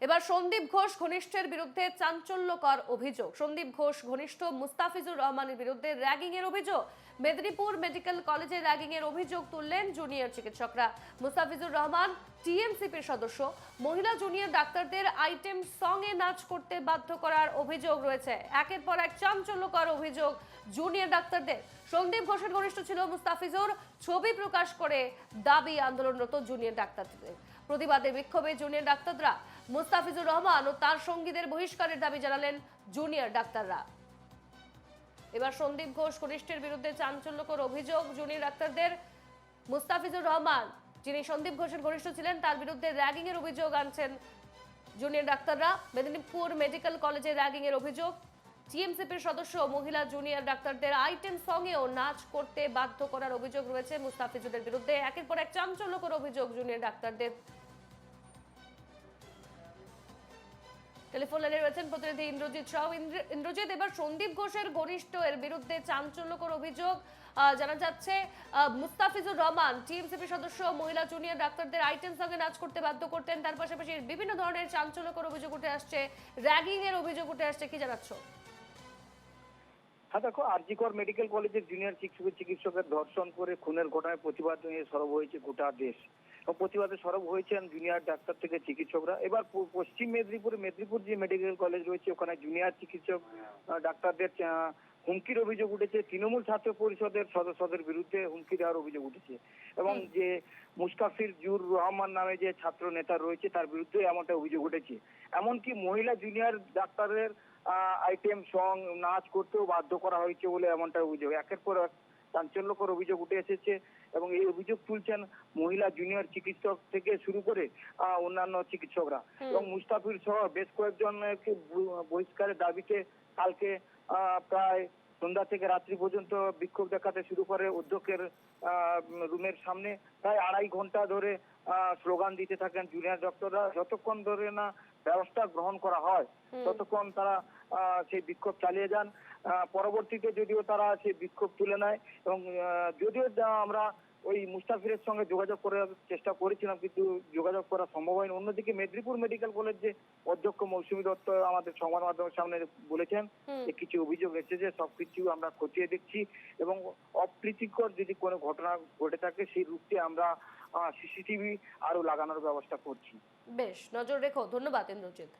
এবার সন্দীপ ঘোষ ঘনিষ্ঠের বিরুদ্ধে চাঞ্চল্যকর অভিযোগ। সন্দীপ ঘোষ ঘনিষ্ঠ মুস্তাফিজুর রহমানের বিরুদ্ধে র্যাগিং এর অভিযোগ। মেদিনীপুর মেডিকেল কলেজে র্যাগিং এর অভিযোগ তুললেন জুনিয়র চিকিৎসকরা। মুস্তাফিজুর রহমান টিএমসিপির সদস্য। মহিলা জুনিয়র ডাক্তারদের আইটেম সং এ নাচ করতে বাধ্য করার অভিযোগ রয়েছে। একের পর এক চাঞ্চল্যকর অভিযোগ জুনিয়র ডাক্তারদের। সন্দীপ ঘোষের ঘনিষ্ঠ ছিল মুস্তাফিজুর। ছবি প্রকাশ করে দাবি আন্দোলনরত জুনিয়র ডাক্তারদের। প্রতিবাদে বিক্ষোভে জুনিয়র ডাক্তাররা মুস্তাফিজুর রহমান ও তার সঙ্গীদের বহিষ্কারের দাবি জানালেন জুনিয়র ডাক্তাররা। এবার সন্দীপ ঘোষ ঘনিষ্ঠের বিরুদ্ধে চাঞ্চল্যকর অভিযোগ জুনিয়র ডাক্তারদের। মুস্তাফিজুর রহমান, যিনি সন্দীপ ঘোষের ঘনিষ্ঠ ছিলেন, তার বিরুদ্ধে র্যাগিং এর অভিযোগ আনছেন জুনিয়র ডাক্তাররা। মেদিনীপুর মেডিকেল কলেজে র্যাগিং এর অভিযোগ। টিএমসিপির সদস্য মহিলা জুনিয়র ডাক্তারদের আইটেম সঙ্গেও নাচ করতে বাধ্য করার অভিযোগ রয়েছে মুস্তাফিজুরের বিরুদ্ধে। একের পর এক চাঞ্চল্যকর অভিযোগ জুনিয়র ডাক্তারদের। টেলিফোন লাইনে রয়েছেন প্রতিনিধি ইন্দ্রজিৎ সাউ। ইন্দ্রজিৎ, এবার সন্দীপ ঘোষের ঘনিষ্ঠ এর বিরুদ্ধে চাঞ্চল্যকর অভিযোগ। জানা যাচ্ছে মুস্তাফিজুর রহমান টিএমসিপি সদস্য মহিলা জুনিয়র ডাক্তারদের আইটেম সঙ্গে নাচ করতে বাধ্য করতেন। তার পাশাপাশি বিভিন্ন ধরনের চাঞ্চল্যকর অভিযোগ উঠে আসছে, র্যাগিং এর অভিযোগ উঠে আসছে, কি জানাচ্ছ? হ্যাঁ দেখো, আরজিকর মেডিকেল কলেজের জুনিয়র চিকিৎসকের ধর্ষণ করে খুনের ঘটনায় প্রতিবাদ নিয়ে সরব হয়েছে গোটা দেশ। প্রতিবাদে সরব হয়েছেন জুনিয়র ডাক্তার থেকে চিকিৎসকরা। এবার পশ্চিম মেদিনীপুর যে মেডিকেল কলেজ রয়েছে, ওখানে জুনিয়র চিকিৎসক ডাক্তারদের হুমকির অভিযোগ উঠেছে। তৃণমূল ছাত্র পরিষদের সদস্যদের বিরুদ্ধে হুমকি দেওয়ার অভিযোগ উঠেছে এবং যে মুস্তাফিজুর রহমান নামে যে ছাত্র নেতা রয়েছে তার বিরুদ্ধে এমনটা অভিযোগ উঠেছে। এমনকি মহিলা জুনিয়র ডাক্তারের আইটেম সং নাচ করতেও বাধ্য করা হয়েছে বলে এমনটা অভিযোগ। একের পর এক চাঞ্চল্যকর অভিযোগ উঠে এসেছে এবং এই অভিযোগ তুলছেন মহিলা জুনিয়র চিকিৎসক থেকে শুরু করে অন্যান্য চিকিৎসকরা। এবং মুস্তাফির সহ বেশ কয়েকজনকে বহিষ্কারের দাবিতে কালকে প্রায় সন্ধ্যা থেকে রাত্রি পর্যন্ত বিক্ষোভ দেখাতে শুরু করে। অধ্যক্ষের রুমের সামনে প্রায় 2.5 ঘন্টা ধরে স্লোগান দিতে থাকেন জুনিয়র ডক্টররা। যতক্ষণ ধরে না ব্যবস্থা গ্রহণ করা হয় ততক্ষণ তারা সেই বিক্ষোভ চালিয়ে যান। পরবর্তীতে যদিও তারা সেই বিক্ষোভ তুলে নেয় এবং যদিও আমরা ওই মুস্তাফিরের সঙ্গে যোগাযোগ করার চেষ্টা করেছিলাম, কিন্তু যোগাযোগ করা সম্ভব হয়নি। অন্যদিকে মেদিনীপুর মেডিকেল কলেজ যে অধ্যক্ষ মৌসুমী দত্ত আমাদের সংবাদ মাধ্যমের সামনে বলেছেন যে কিছু অভিযোগ এসেছে, সবকিছু আমরা খতিয়ে দেখছি এবং অপ্রীতিকর যদি কোনো ঘটনা ঘটে থাকে সেই রূপে আমরা সিসিটিভি আরো লাগানোর ব্যবস্থা করছি। বেশ, নজর রেখো। ধন্যবাদ ইন্দ্রজিৎ।